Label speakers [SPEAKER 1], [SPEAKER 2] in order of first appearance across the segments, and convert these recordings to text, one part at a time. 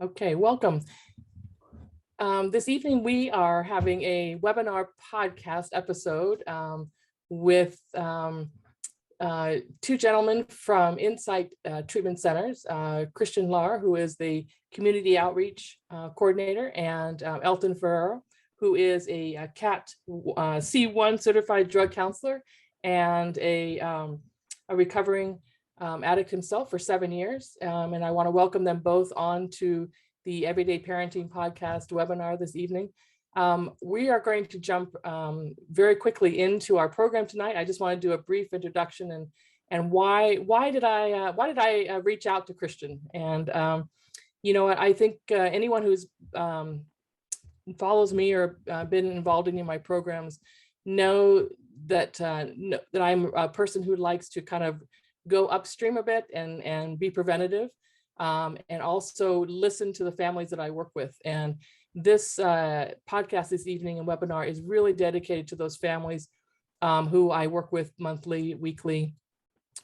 [SPEAKER 1] Okay, welcome. This evening we are having a webinar podcast episode with two gentlemen from Insight Treatment Centers, Christian Lahr, who is the Community Outreach Coordinator, and Elton Ferrero, who is a CAT C1 certified drug counselor and a recovering addict himself for 7 years. And I want to welcome them both on to the Everyday Parenting Podcast webinar this evening. We are going to jump very quickly into our program tonight. I just want to do a brief introduction and why did I reach out to Christian? And I think anyone who's follows me or been involved in any of my programs know that I'm a person who likes to kind of go upstream a bit and be preventative, and also listen to the families that I work with. And this podcast this evening and webinar is really dedicated to those families who I work with monthly, weekly,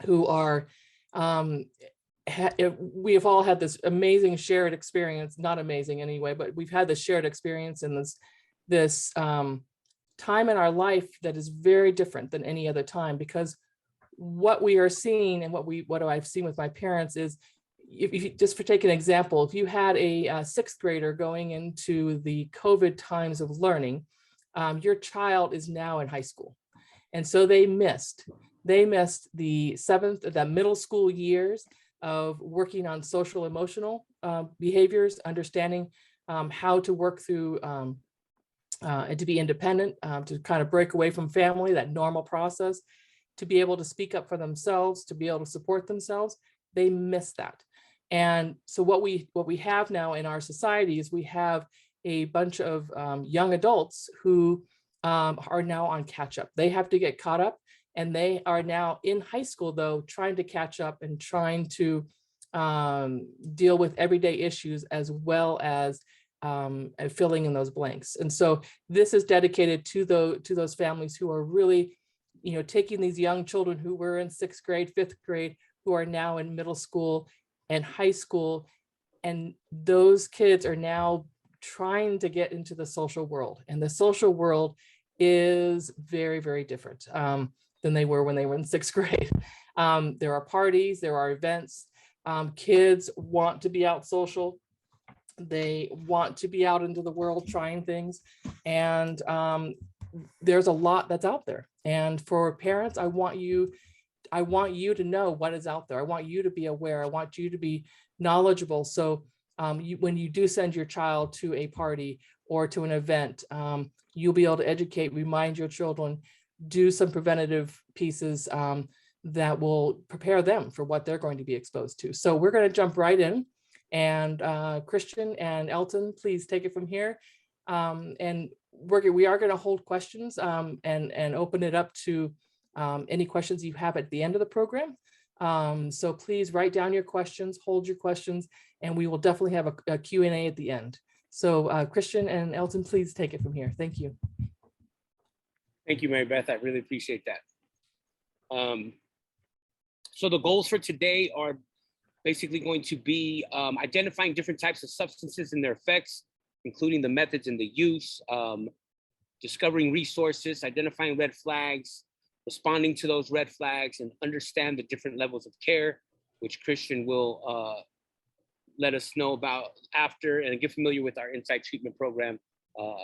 [SPEAKER 1] who are, we have all had this amazing shared experience, not amazing anyway, but we've had this shared experience in this time in our life that is very different than any other time, because what we are seeing and what I've seen with my parents is, if you just for take an example, if you had a sixth grader going into the COVID times of learning, your child is now in high school. And so they missed the middle school years of working on social emotional behaviors, understanding how to work through and to be independent, to kind of break away from family, that normal process, to be able to speak up for themselves, to be able to support themselves. They miss that. And so what we have now in our society is we have a bunch of young adults who are now on catch up. They have to get caught up, and they are now in high school, though, trying to catch up and trying to deal with everyday issues as well as filling in those blanks. And so this is dedicated to those families who are really, taking these young children who were in sixth grade, fifth grade, who are now in middle school and high school. And those kids are now trying to get into the social world. And the social world is very, very different than they were when they were in sixth grade. There are parties, there are events. Kids want to be out social. They want to be out into the world trying things. And there's a lot that's out there. And for parents, I want you to know what is out there. I want you to be aware. I want you to be knowledgeable. So when you do send your child to a party or to an event, you'll be able to educate, remind your children, do some preventative pieces that will prepare them for what they're going to be exposed to. So we're going to jump right in. And Christian and Elton, please take it from here. And we are going to hold questions and open it up to any questions you have at the end of the program. So please write down your questions, hold your questions, and we will definitely have a Q&A at the end. So Christian and Elton, please take it from here. Thank you.
[SPEAKER 2] Thank you, Maribeth. I really appreciate that. So the goals for today are basically going to be identifying different types of substances and their effects, including the methods and the use, discovering resources, identifying red flags, responding to those red flags, and understand the different levels of care, which Christian will let us know about after, and get familiar with our Insight Treatment Program,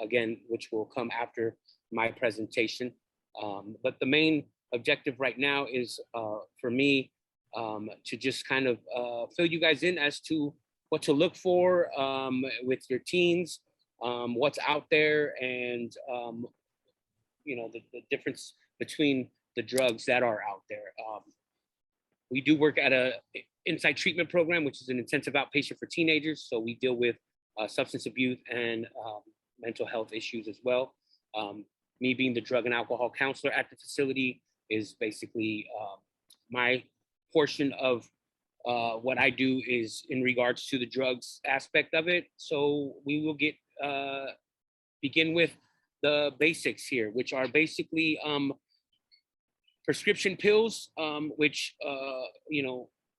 [SPEAKER 2] again, which will come after my presentation. But the main objective right now is for me to just kind of fill you guys in as to what to look for with your teens, what's out there, and the difference between the drugs that are out there. We do work at a Insight Treatment Program, which is an intensive outpatient for teenagers. So we deal with substance abuse and mental health issues as well. Me being the drug and alcohol counselor at the facility is basically my portion of what I do is in regards to the drugs aspect of it. So we will begin with the basics here, which are basically prescription pills, which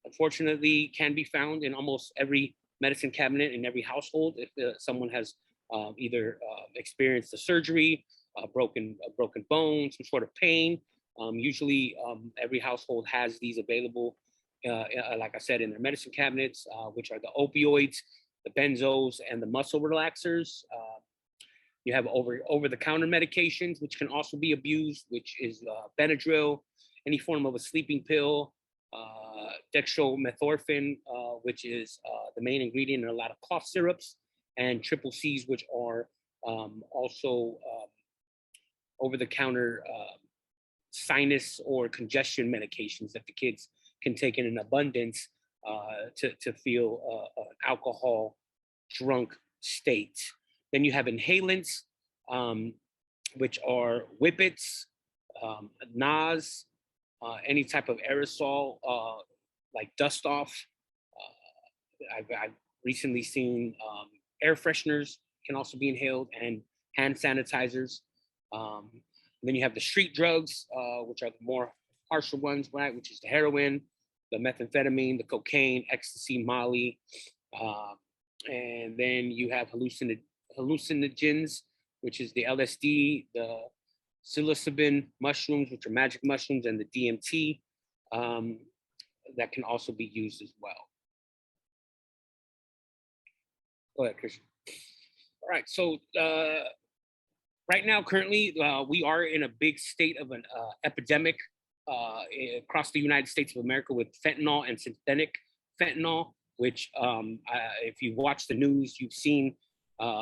[SPEAKER 2] unfortunately can be found in almost every medicine cabinet in every household if someone has either experienced a surgery, a broken bone, some sort of pain. Usually every household has these available, like I said, in their medicine cabinets, which are the opioids, the benzos, and the muscle relaxers. You have over-the-counter medications, which can also be abused, which is Benadryl, any form of a sleeping pill, dextromethorphan, which is the main ingredient in a lot of cough syrups, and triple C's, which are also over-the-counter sinus or congestion medications that the kids can take in an abundance to feel an alcohol drunk state. Then you have inhalants, which are whippets, NAS, any type of aerosol like dust off. I've recently seen air fresheners can also be inhaled, and hand sanitizers. Then you have the street drugs, which are the more harsher ones, right? Which is the heroin, the methamphetamine, the cocaine, ecstasy, Molly. And then you have hallucinogens, which is the LSD, the psilocybin mushrooms, which are magic mushrooms, and the DMT that can also be used as well. Go ahead, Christian. All right, so right now, currently, we are in a big state of an epidemic across the United States of America with fentanyl and synthetic fentanyl, which if you watch the news, you've seen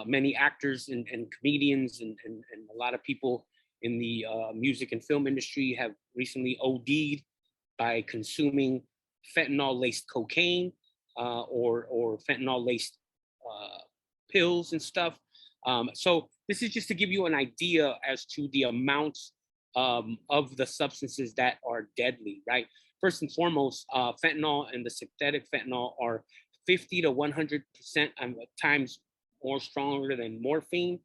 [SPEAKER 2] many actors and comedians and a lot of people in the music and film industry have recently OD'd by consuming fentanyl-laced cocaine or fentanyl-laced pills and stuff. So this is just to give you an idea as to the amounts of the substances that are deadly, right? First and foremost, fentanyl and the synthetic fentanyl are 50 to 100% times more stronger than morphine.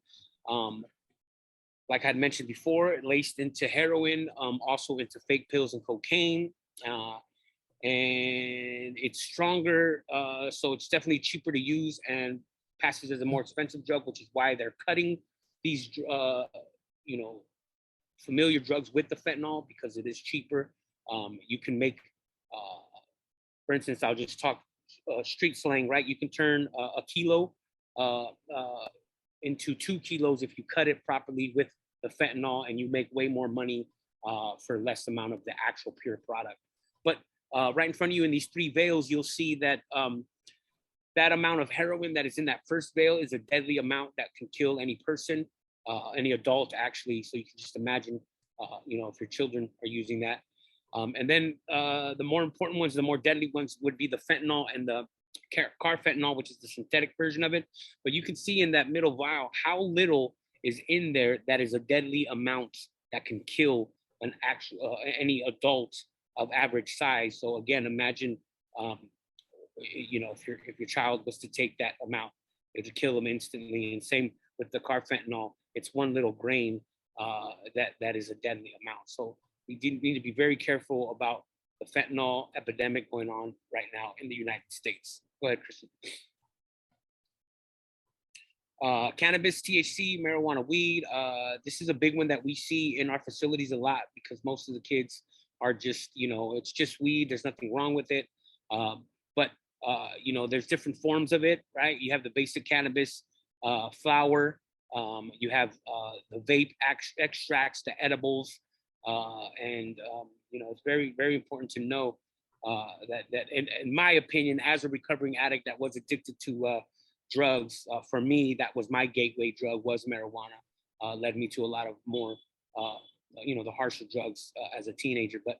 [SPEAKER 2] Like I had mentioned before, laced into heroin, also into fake pills and cocaine. And it's stronger, so it's definitely cheaper to use and passes as a more expensive drug, which is why they're cutting these, familiar drugs with the fentanyl, because it is cheaper. You can make, for instance, I'll just talk street slang, right? You can turn a kilo into 2 kilos if you cut it properly with the fentanyl, and you make way more money for less amount of the actual pure product. But right in front of you in these 3 vials, you'll see that that amount of heroin that is in that first vial is a deadly amount that can kill any person, any adult actually. So you can just imagine, if your children are using that. And then the more important ones, the more deadly ones would be the fentanyl and the carfentanil, which is the synthetic version of it. But you can see in that middle vial how little is in there that is a deadly amount that can kill an actual any adult of average size. So again, imagine if your child was to take that amount, it would kill them instantly. And same with the carfentanil, it's 1 little grain that is a deadly amount. So we need to be very careful about the fentanyl epidemic going on right now in the United States. Go ahead, Kristen. Cannabis, THC, marijuana, weed. This is a big one that we see in our facilities a lot, because most of the kids are just, it's just weed. There's nothing wrong with it. But there's different forms of it, right? You have the basic cannabis flower. You have the vape extracts, the edibles. It's very, very important to know that in my opinion, as a recovering addict that was addicted to drugs, for me, that was my gateway drug, was marijuana. Led me to a lot of more, the harsher drugs as a teenager. But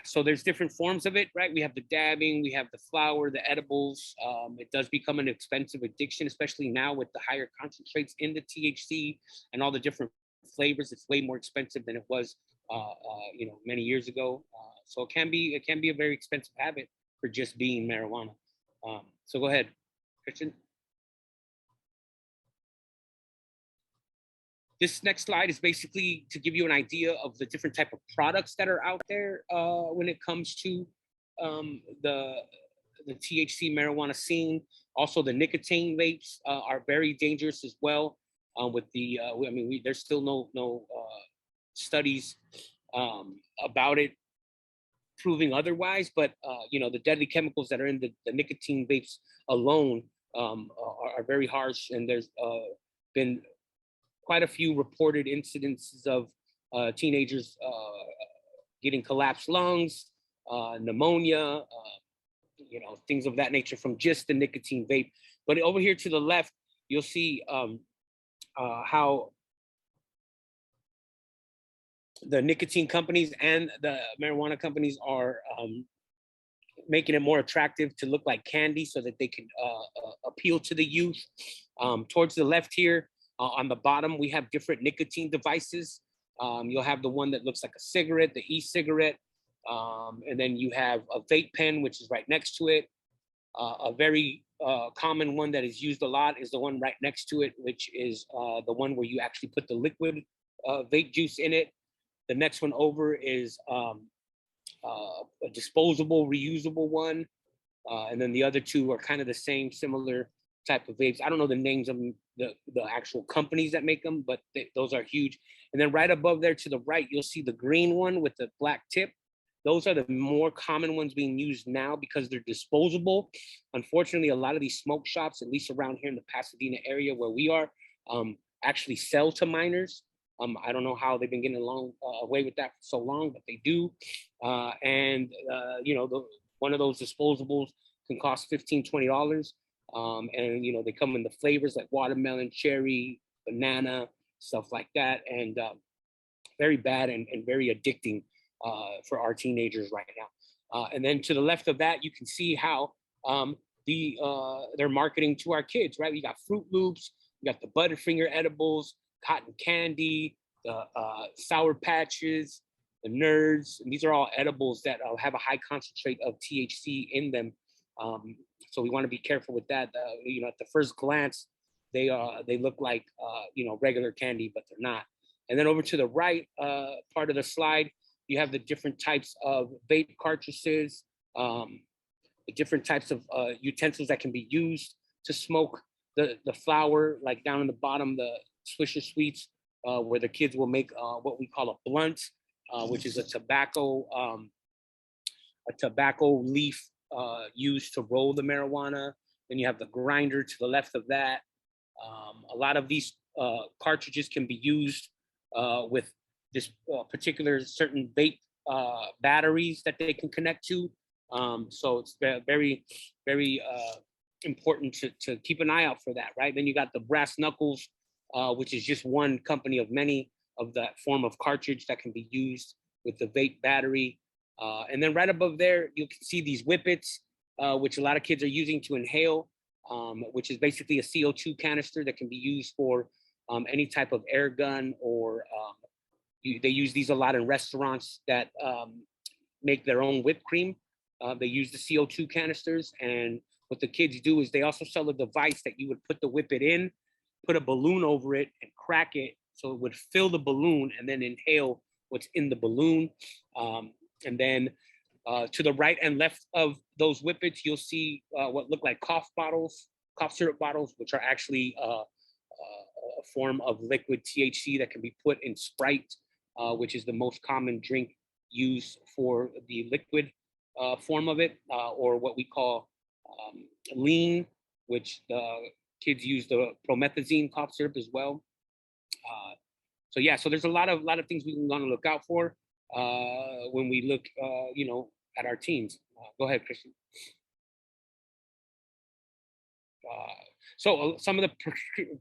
[SPEAKER 2] so there's different forms of it, right? We have the dabbing, we have the flower, the edibles. It does become an expensive addiction, especially now with the higher concentrates in the THC and all the different flavors. It's way more expensive than it was, many years ago. So it can be a very expensive habit for just being marijuana. So go ahead, Christian. This next slide is basically to give you an idea of the different type of products that are out there when it comes to the THC marijuana scene. Also, the nicotine vapes are very dangerous as well. With the, there's still no studies about it proving otherwise, but the deadly chemicals that are in the nicotine vapes alone are very harsh, and there's been quite a few reported incidences of teenagers getting collapsed lungs, pneumonia, things of that nature from just the nicotine vape. But over here to the left, you'll see how the nicotine companies and the marijuana companies are making it more attractive to look like candy so that they can appeal to the youth. Towards the left here, on the bottom, we have different nicotine devices. You'll have the one that looks like a cigarette, the e-cigarette, and then you have a vape pen, which is right next to it. A very common one that is used a lot is the one right next to it, which is the one where you actually put the liquid vape juice in it. The next one over is a disposable, reusable one. And then the other two are kind of the same, similar type of vapes. I don't know the names of the actual companies that make them, but those are huge. And then right above there to the right, you'll see the green one with the black tip. Those are the more common ones being used now because they're disposable. Unfortunately, a lot of these smoke shops, at least around here in the Pasadena area where we are, actually sell to minors. I don't know how they've been getting away with that for so long, but they do. One of those disposables can cost $15, $20. And they come in the flavors like watermelon, cherry, banana, stuff like that. And very bad and very addicting for our teenagers right now. And then to the left of that, you can see how they're marketing to our kids, right? We got Fruit Loops, we got the Butterfinger edibles, cotton candy, the Sour Patches, the Nerds. And these are all edibles that have a high concentrate of THC in them. So we want to be careful with that. At the first glance, they look like regular candy, but they're not. And then over to the right part of the slide, you have the different types of vape cartridges, the different types of utensils that can be used to smoke the flower, like down in the bottom, the Swisher Sweets, where the kids will make what we call a blunt, which is a tobacco leaf used to roll the marijuana. Then you have the grinder to the left of that. A lot of these cartridges can be used with this particular certain vape batteries that they can connect to. So it's very, very important to keep an eye out for that, right? Then you got the Brass Knuckles, which is just one company of many of that form of cartridge that can be used with the vape battery. And then right above there, you can see these whippets, which a lot of kids are using to inhale, which is basically a CO2 canister that can be used for any type of air gun, or they use these a lot in restaurants that make their own whipped cream. They use the CO2 canisters, and what the kids do is they also sell a device that you would put the whippet in, put a balloon over it, and crack it so it would fill the balloon and then inhale what's in the balloon. And then to the right and left of those whippets, you'll see what look like cough syrup bottles, which are actually a form of liquid THC that can be put in Sprite, which is the most common drink used for the liquid form of it, or what we call lean, which the kids use the promethazine cough syrup as well. So there's a lot of things we want to look out for when we look, at our teens. Go ahead, Christian. So some of the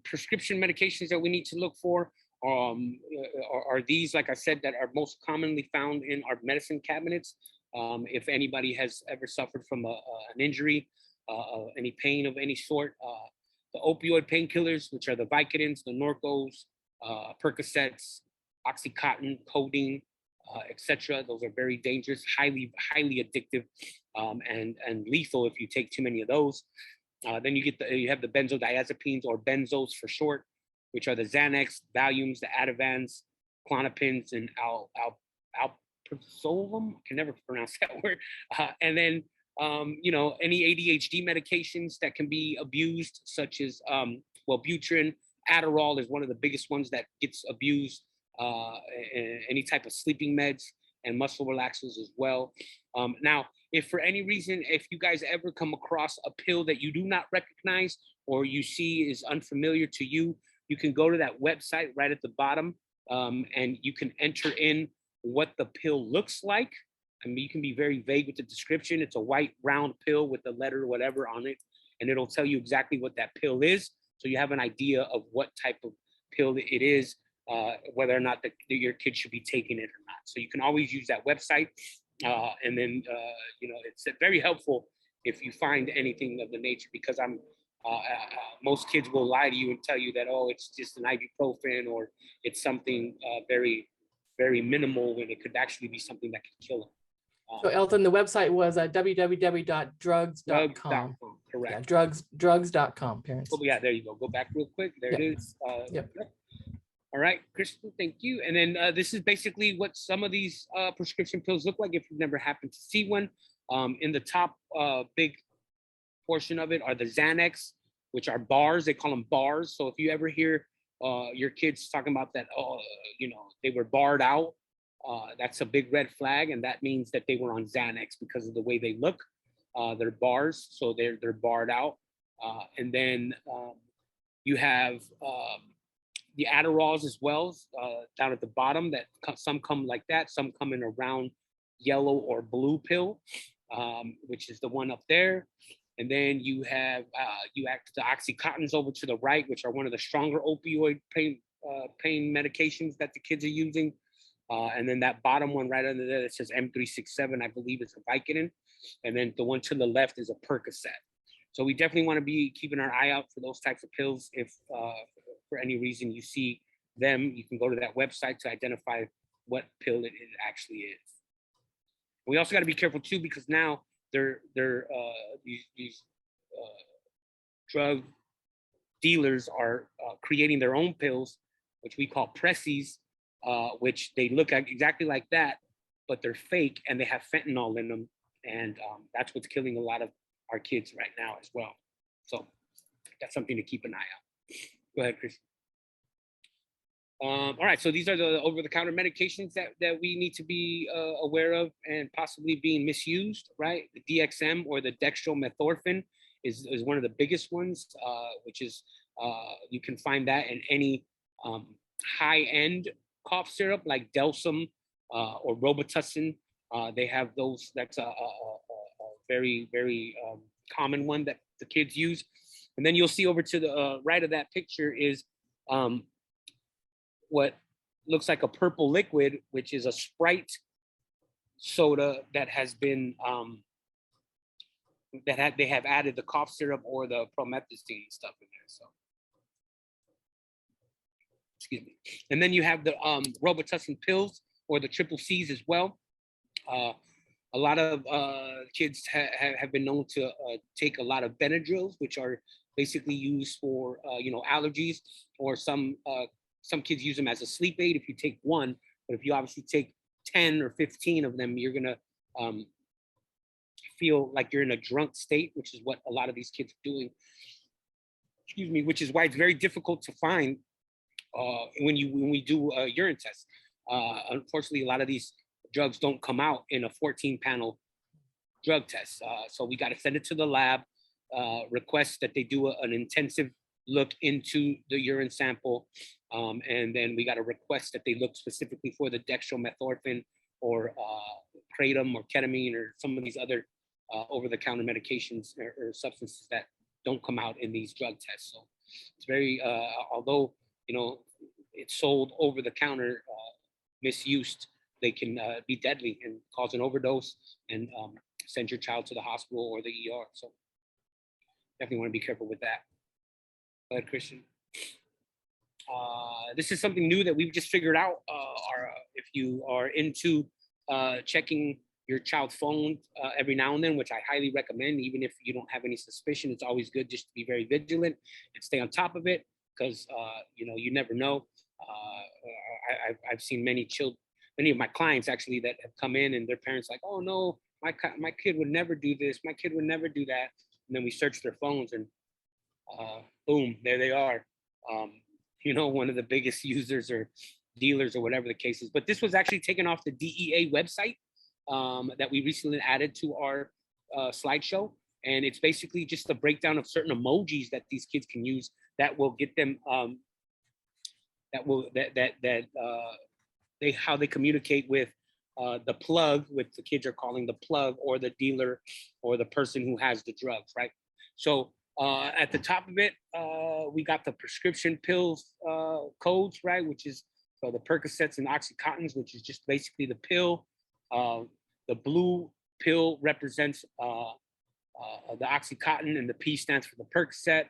[SPEAKER 2] prescription medications that we need to look for are these, like I said, that are most commonly found in our medicine cabinets. If anybody has ever suffered from an injury, any pain of any sort, the opioid painkillers, which are the Vicodins, the Norcos, Percocets, Oxycontin, codeine, etc. Those are very dangerous, highly addictive, and lethal if you take too many of those. Then you have the benzodiazepines, or benzos for short, which are the Xanax, Valiums, the Ativans, Klonopins, and alprazolam. I can never pronounce that word. And then you know, any ADHD medications that can be abused, such as Wellbutrin. Adderall is one of the biggest ones that gets abused. Any type of sleeping meds and muscle relaxers as well. Now, if for any reason, if you guys ever come across a pill that you do not recognize or you see is unfamiliar to you, you can go to that website right at the bottom, and you can enter in what the pill looks like. I mean, you can be very vague with the description. It's a white round pill with the letter whatever on it, and it'll tell you exactly what that pill is. So you have an idea of what type of pill it is, whether or not your kid should be taking it or not. So you can always use that website. And then, you know, it's very helpful if you find anything of the nature, because most kids will lie to you and tell you that, oh, it's just an ibuprofen or it's something very, very minimal, when it could actually be something that could kill them.
[SPEAKER 1] So Elton, the website was www.drugs.com.
[SPEAKER 2] Correct.
[SPEAKER 1] Yeah, drugs.com, parents.
[SPEAKER 2] Oh, yeah, there you go. Go back real quick. There it is.
[SPEAKER 1] Yep.
[SPEAKER 2] All right, Kristen, thank you. And then this is basically what some of these prescription pills look like if you've never happened to see one. In the top big portion of it are the Xanax, which are bars. They call them bars. So if you ever hear your kids talking about that, you know, they were barred out, that's a big red flag, and that means that they were on Xanax because of the way they look. They're bars, so they're barred out. And then you have the Adderalls as well, down at the bottom. That some come like that, some come in a round yellow or blue pill, which is the one up there. And then you have the Oxycontins over to the right, which are one of the stronger opioid pain medications that the kids are using. And then that bottom one right under there that says M367, I believe it's a Vicodin. And then the one to the left is a Percocet. So we definitely want to be keeping our eye out for those types of pills. If for any reason you see them, you can go to that website to identify what pill it actually is. We also got to be careful too, because now these drug dealers are creating their own pills, which we call pressies, which they look exactly like that, but they're fake and they have fentanyl in them, and that's what's killing a lot of our kids right now as well. So that's something to keep an eye out. Go ahead, Chris. All right, so these are the over-the-counter medications that we need to be aware of and possibly being misused, right? The DXM, or the dextromethorphan, is one of the biggest ones, which is, you can find that in any high-end cough syrup like Delsum or Robitussin. They have those. That's a very, very common one that the kids use. And then you'll see over to the right of that picture is what looks like a purple liquid, which is a Sprite soda that has been they have added the cough syrup or the promethazine stuff in there. So excuse me. And then you have the Robitussin pills, or the triple C's as well. A lot of kids have been known to take a lot of Benadryls, which are basically used for allergies, or some kids use them as a sleep aid if you take one. But if you obviously take 10 or 15 of them, you're gonna feel like you're in a drunk state, which is what a lot of these kids are doing. Excuse me, which is why it's very difficult to find when we do a urine test. Unfortunately, a lot of these drugs don't come out in a 14-panel drug test. So we got to send it to the lab, request that they do an intensive look into the urine sample, and then we got to request that they look specifically for the dextromethorphan or kratom or ketamine or some of these other over-the-counter medications or substances that don't come out in these drug tests. So it's very, although it's sold over the counter, misused, they can be deadly and cause an overdose and send your child to the hospital or the ER. So definitely want to be careful with that. Go ahead, Christian. This is something new that we've just figured out. If you are into checking your child's phone every now and then, which I highly recommend, even if you don't have any suspicion, it's always good just to be very vigilant and stay on top of it, because you never know. I've seen many of my clients actually that have come in and their parents like, oh no, my kid would never do this. My kid would never do that. And then we search their phones and boom, there they are. One of the biggest users or dealers or whatever the case is. But this was actually taken off the DEA website that we recently added to our slideshow. And it's basically just a breakdown of certain emojis that these kids can use that will get them how they communicate with the plug, which the kids are calling the plug, or the dealer, or the person who has the drugs, right? So at the top of it, we got the prescription pills codes, right? Which is the Percocets and Oxycontins, which is just basically the pill. The blue pill represents the Oxycontin, and the P stands for the Percocet.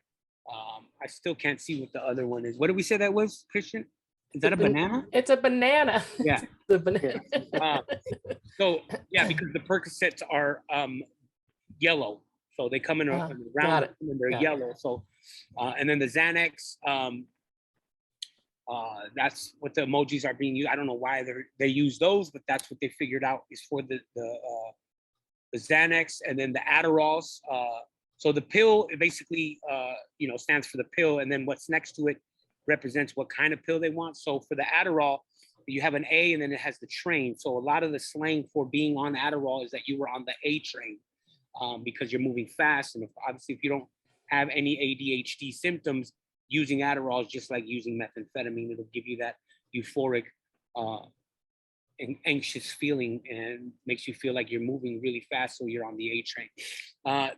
[SPEAKER 2] I still can't see what the other one is. What did we say that was, Christian? Is that a banana?
[SPEAKER 1] It's a banana.
[SPEAKER 2] Yeah.
[SPEAKER 1] The banana.
[SPEAKER 2] So yeah, because the Percocets are yellow, so they come in a round and they're yellow. So and then the Xanax, that's what the emojis are being used. I don't know why they use those, but that's what they figured out is for the Xanax, and then the Adderalls. So the pill basically stands for the pill, and then what's next to it represents what kind of pill they want. So for the Adderall, you have an A, and then it has the train. So a lot of the slang for being on Adderall is that you were on the A train because you're moving fast. And obviously, if you don't have any ADHD symptoms, using Adderall is just like using methamphetamine. It'll give you that euphoric and anxious feeling and makes you feel like you're moving really fast, so you're on the A train.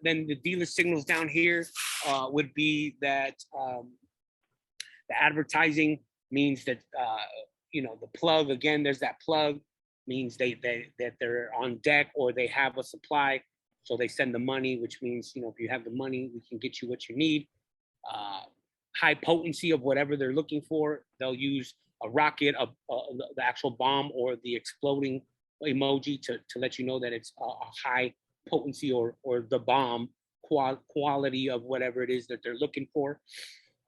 [SPEAKER 2] Then the dealer signals down here would be that the advertising means that the plug, again, there's that plug, means that they're on deck or they have a supply, so they send the money, which means if you have the money, we can get you what you need. High potency of whatever they're looking for, they'll use a rocket, the actual bomb, or the exploding emoji to let you know that it's a high potency or the bomb quality of whatever it is that they're looking for.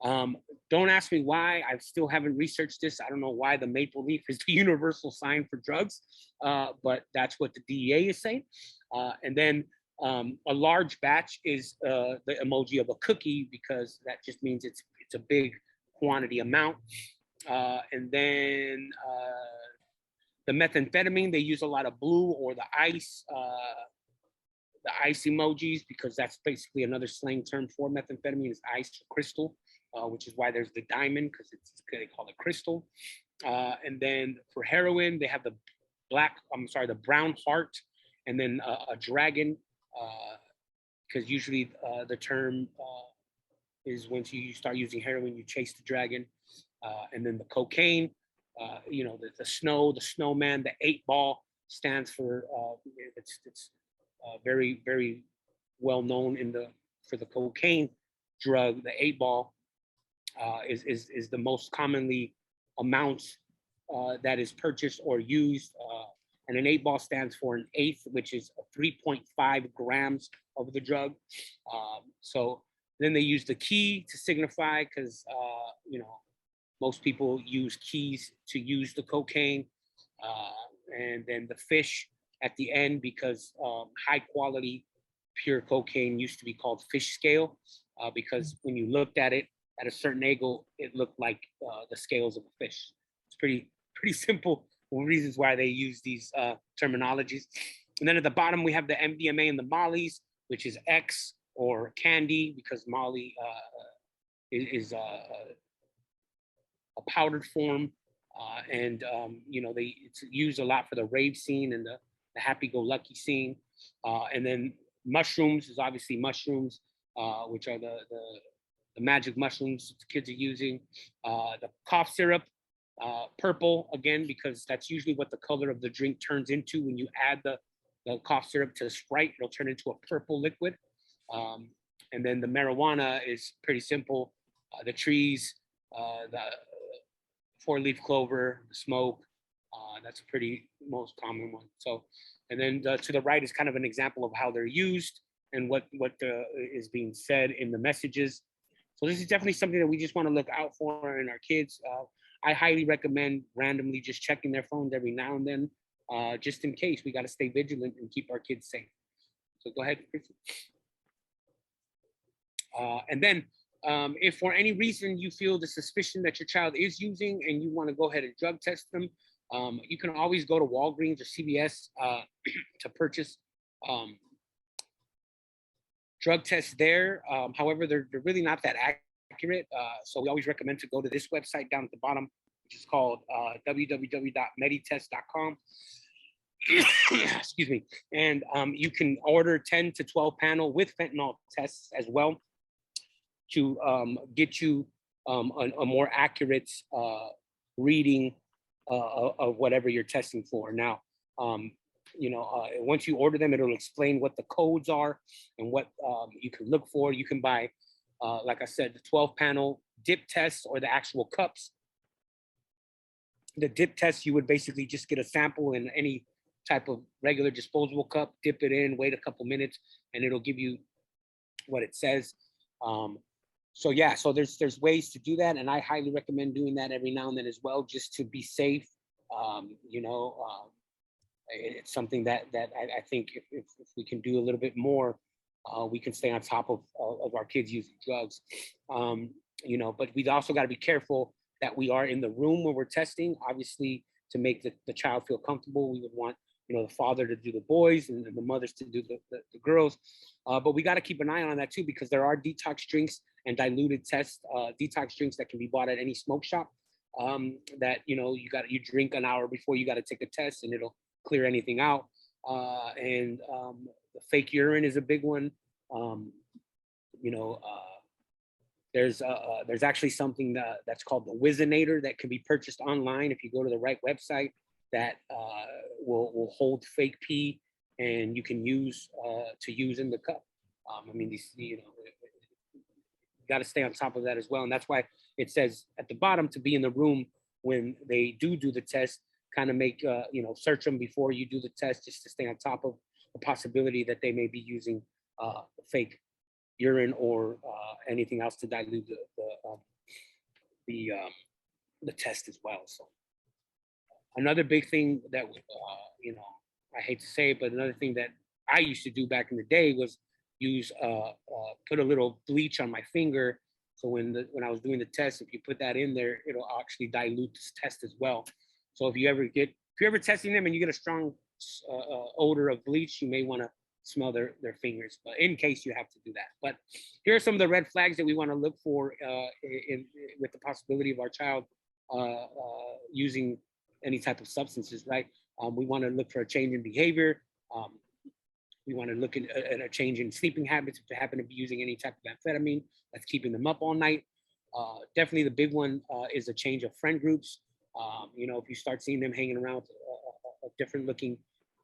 [SPEAKER 2] Don't ask me why. I still haven't researched this. I don't know why the maple leaf is the universal sign for drugs, but that's what the DEA is saying. And then a large batch is the emoji of a cookie, because that just means it's a big quantity amount. And then the methamphetamine, they use a lot of blue or the ice emojis, because that's basically another slang term for methamphetamine is ice or crystal, which is why there's the diamond, because they call it crystal. And then for heroin, they have the brown heart, and then a dragon, because usually the term is once you start using heroin, you chase the dragon. And then the cocaine, the snowman, the 8-ball stands for, it's very, very well known for the cocaine drug. The 8-ball is the most commonly amounts that is purchased or used. And an 8-ball stands for an eighth, which is 3.5 grams of the drug. So then they use the key to signify, because most people use keys to use the cocaine, and then the fish at the end, because high quality pure cocaine used to be called fish scale, because when you looked at it at a certain angle, it looked like the scales of a fish. It's pretty simple reasons why they use these terminologies. And then at the bottom, we have the MDMA and the mollies, which is X or candy, because Molly is a powdered form, and it's used a lot for the rave scene and the happy-go-lucky scene. And then mushrooms is obviously mushrooms, which are the magic mushrooms the kids are using. The cough syrup, purple, again, because that's usually what the color of the drink turns into. When you add the cough syrup to Sprite, it'll turn into a purple liquid. And then the marijuana is pretty simple. The trees, the 4-leaf clover, the smoke, that's pretty most common one. So, and then to the right is kind of an example of how they're used and what is being said in the messages. So this is definitely something that we just want to look out for in our kids. I highly recommend randomly just checking their phones every now and then, just in case. We got to stay vigilant and keep our kids safe. So go ahead, Chrissy. And then if for any reason you feel the suspicion that your child is using and you want to go ahead and drug test them, you can always go to Walgreens or CVS to purchase drug tests there. However, they're really not that accurate. So we always recommend to go to this website down at the bottom, which is called www.meditest.com. Excuse me. And you can order 10 to 12 panel with fentanyl tests as well to get you a more accurate reading of whatever you're testing for. Now, once you order them, it'll explain what the codes are and what you can look for. You can buy, like I said, the 12 panel dip tests or the actual cups. The dip test, you would basically just get a sample in any type of regular disposable cup, dip it in, wait a couple minutes, and it'll give you what it says. So yeah, so there's ways to do that, and I highly recommend doing that every now and then as well, just to be safe. It's something that I think if we can do a little bit more, we can stay on top of our kids using drugs. But we've also got to be careful that we are in the room when we're testing. Obviously, to make the child feel comfortable, we would want the father to do the boys and the mothers to do the girls. But we got to keep an eye on that too, because there are detox drinks and diluted test detox drinks that can be bought at any smoke shop. That you drink an hour before you got to take a test, and it'll clear anything out. And the fake urine is a big one. There's actually something that's called the Wizinator that can be purchased online if you go to the right website, that will hold fake pee, and you can use in the cup. You got to stay on top of that as well, and that's why it says at the bottom to be in the room when they do the test. Kind of make search them before you do the test, just to stay on top of the possibility that they may be using fake urine or anything else to dilute the test as well. So another big thing that I hate to say it, but another thing that I used to do back in the day was use put a little bleach on my finger. So when I was doing the test, if you put that in there, it'll actually dilute this test as well. So if you're ever testing them and you get a strong odor of bleach, you may want to smell their fingers, but in case you have to do that. But here are some of the red flags that we want to look for with the possibility of our child using any type of substances, right? We want to look for a change in behavior. We want to look at a change in sleeping habits if they happen to be using any type of amphetamine that's keeping them up all night. Definitely the big one is a change of friend groups. If you start seeing them hanging around a different looking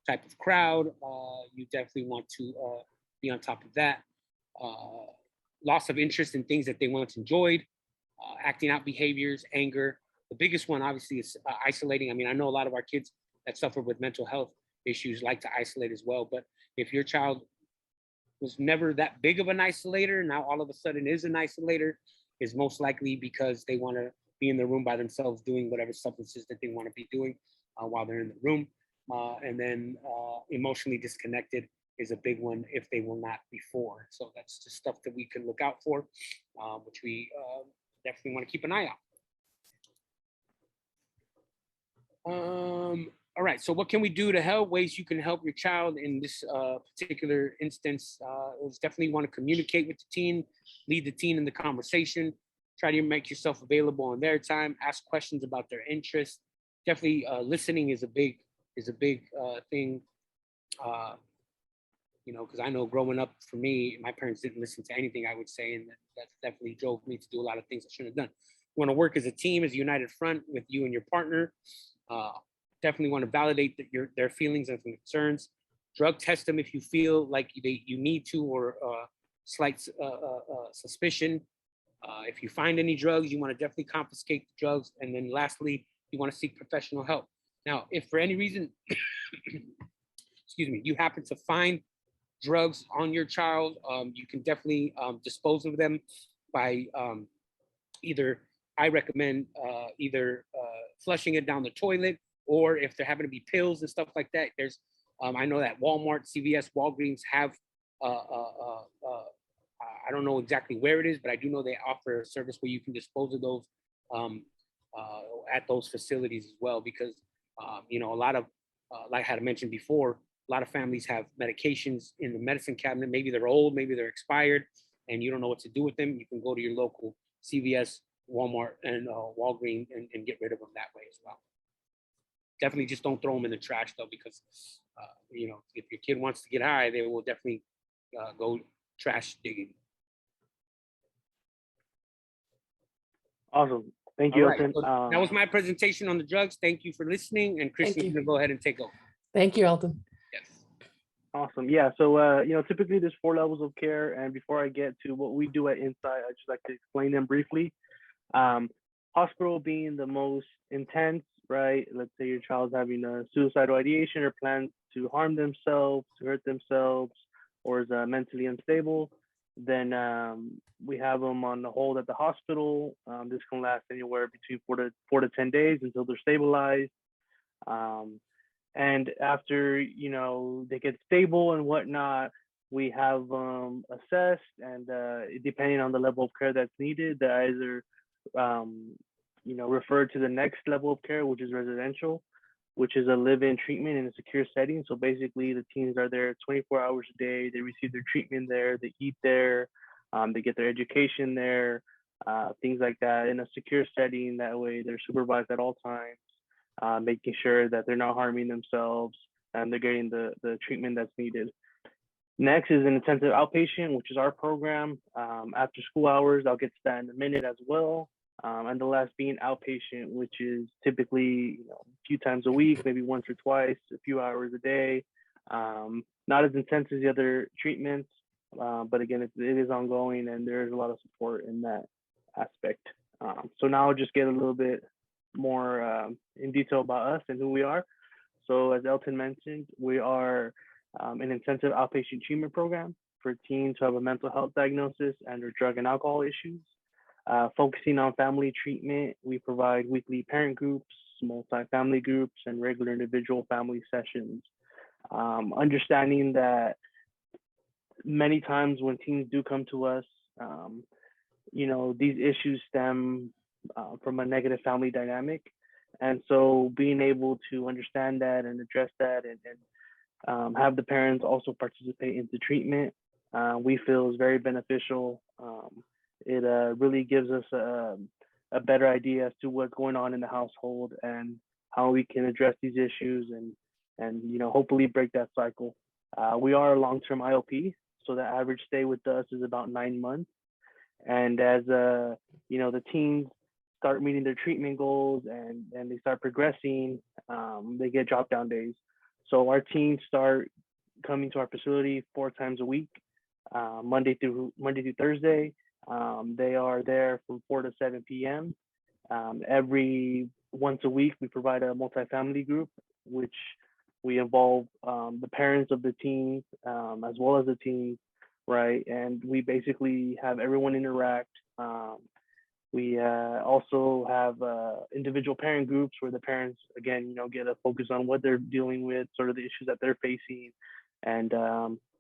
[SPEAKER 2] type of crowd, you definitely want to be on top of that. Loss of interest in things that they once enjoyed, acting out behaviors, anger. The biggest one obviously is isolating. I know a lot of our kids that suffer with mental health issues like to isolate as well, but if your child was never that big of an isolator, now all of a sudden is an isolator, is most likely because they want to be in the room by themselves doing whatever substances that they want to be doing while they're in the room. And then emotionally disconnected is a big one if they were not before. So that's just stuff that we can look out for, which we definitely want to keep an eye on. All right, so what can we do to help? Ways you can help your child in this particular instance is definitely want to communicate with the teen, lead the teen in the conversation, try to make yourself available on their time, ask questions about their interests. Definitely listening is a big thing, because I know growing up for me, my parents didn't listen to anything I would say, and that definitely drove me to do a lot of things I shouldn't have done. You want to work as a team, as a united front with you and your partner. Definitely want to validate their feelings and concerns. Drug test them if you feel like you need to, or slight suspicion. If you find any drugs, you want to definitely confiscate the drugs. And then lastly, you want to seek professional help. Now, if for any reason, excuse me, you happen to find drugs on your child, you can definitely dispose of them by I recommend either flushing it down the toilet or if there happen to be pills and stuff like that. There's, I know that Walmart, CVS, Walgreens have, I don't know exactly where it is, but I do know they offer a service where you can dispose of those at those facilities as well, because you know, a lot of, like I had mentioned before, a lot of families have medications in the medicine cabinet. Maybe they're old, maybe they're expired, and you don't know what to do with them. You can go to your local CVS, Walmart, and Walgreens and get rid of them that way as well. Definitely just don't throw them in the trash though, because you know, if your kid wants to get high, they will definitely go trash digging.
[SPEAKER 3] Awesome. Thank you,
[SPEAKER 2] All right,
[SPEAKER 3] Elton.
[SPEAKER 2] so that was my presentation on the drugs. Thank you for listening, and Christian's
[SPEAKER 1] you.
[SPEAKER 2] gonna go ahead and take over.
[SPEAKER 1] Thank you, Elton.
[SPEAKER 2] Yes.
[SPEAKER 3] Awesome. Yeah. So, you know, typically there's 4 levels of care. And before I get to what we do at Insight, I'd just like to explain them briefly. Hospital being the most intense, right? Let's say your child's having a suicidal ideation or plans to harm themselves, to hurt themselves, or is mentally unstable. Then we have them on the hold at the hospital. This can last anywhere between 4 to 10 days until they're stabilized. And after, you know, they get stable and whatnot, we have assessed, and depending on the level of care that's needed, they either, you know, referred to the next level of care, which is residential, which is a live-in treatment in a secure setting. So basically, the teens are there 24 hours a day. They receive their treatment there. They eat there. They get their education there, things like that, in a secure setting. That way, they're supervised at all times, making sure that they're not harming themselves and they're getting the treatment that's needed. Next is an intensive outpatient, which is our program. After school hours, I'll get to that in a minute as well. And the last being outpatient, which is typically, you know, a few times a week, maybe once or twice, a few hours a day. Not as intense as the other treatments, but again, it is ongoing, and there's a lot of support in that aspect. So now I'll just get a little bit more in detail about us and who we are. So as Elton mentioned, we are an intensive outpatient treatment program for teens who have a mental health diagnosis and or drug and alcohol issues. Focusing on family treatment, we provide weekly parent groups, multi-family groups, and regular individual family sessions. Understanding that many times when teens do come to us, you know, these issues stem from a negative family dynamic. And so being able to understand that and address that, and have the parents also participate in the treatment, we feel is very beneficial. It really gives us a better idea as to what's going on in the household and how we can address these issues and you know, hopefully break that cycle. We are a long-term IOP, so the average stay with us is about 9 months. And as you know, the teens start meeting their treatment goals and they start progressing, they get drop-down days. So our teens start coming to our facility 4 times a week, Monday through Thursday. They are there from 4 to 7 p.m. Every once a week, we provide a multifamily group, which we involve the parents of the teens as well as the teens, right? And we basically have everyone interact. We also have individual parent groups where the parents, again, you know, get a focus on what they're dealing with, sort of the issues that they're facing, and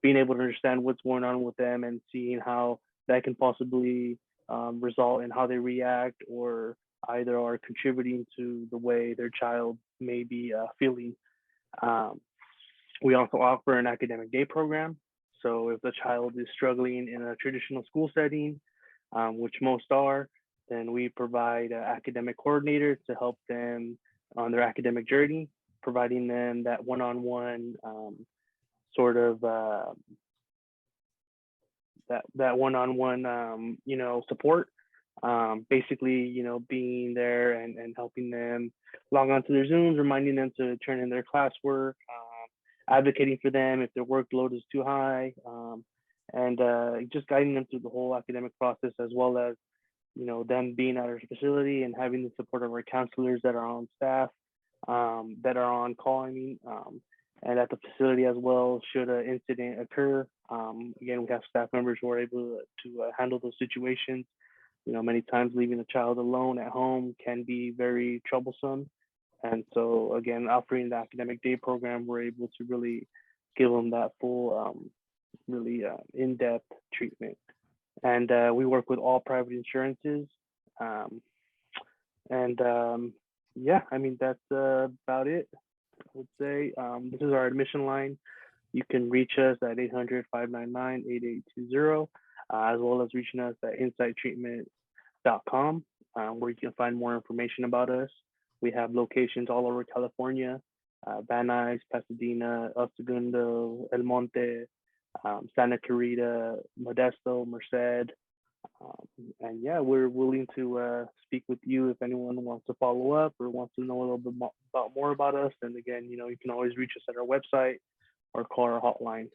[SPEAKER 3] being able to understand what's going on with them and seeing how that can possibly result in how they react or either are contributing to the way their child may be feeling. We also offer an academic day program. So if the child is struggling in a traditional school setting, which most are, then we provide an academic coordinator to help them on their academic journey, providing them that one-on-one sort of that one-on-one you know, support. Basically, you know, being there and helping them log on to their Zooms, reminding them to turn in their classwork, advocating for them if their workload is too high, and just guiding them through the whole academic process, as well as, you know, them being at our facility and having the support of our counselors that are on staff, that are on call, I mean, and at the facility as well, should an incident occur. Again, we have staff members who are able to handle those situations. You know, many times leaving a child alone at home can be very troublesome. And so again, offering the academic day program, we're able to really give them that full, really in-depth treatment. And we work with all private insurances. Yeah, I mean, that's about it, I would say. This is our admission line. You can reach us at 800-599-8820, as well as reaching us at insighttreatment.com, where you can find more information about us. We have locations all over California, Van Nuys, Pasadena, El Segundo, El Monte, Santa Clarita, Modesto, Merced. And yeah, we're willing to speak with you if anyone wants to follow up or wants to know a little bit more about us. And again, you know, you can always reach us at our website or call our hotline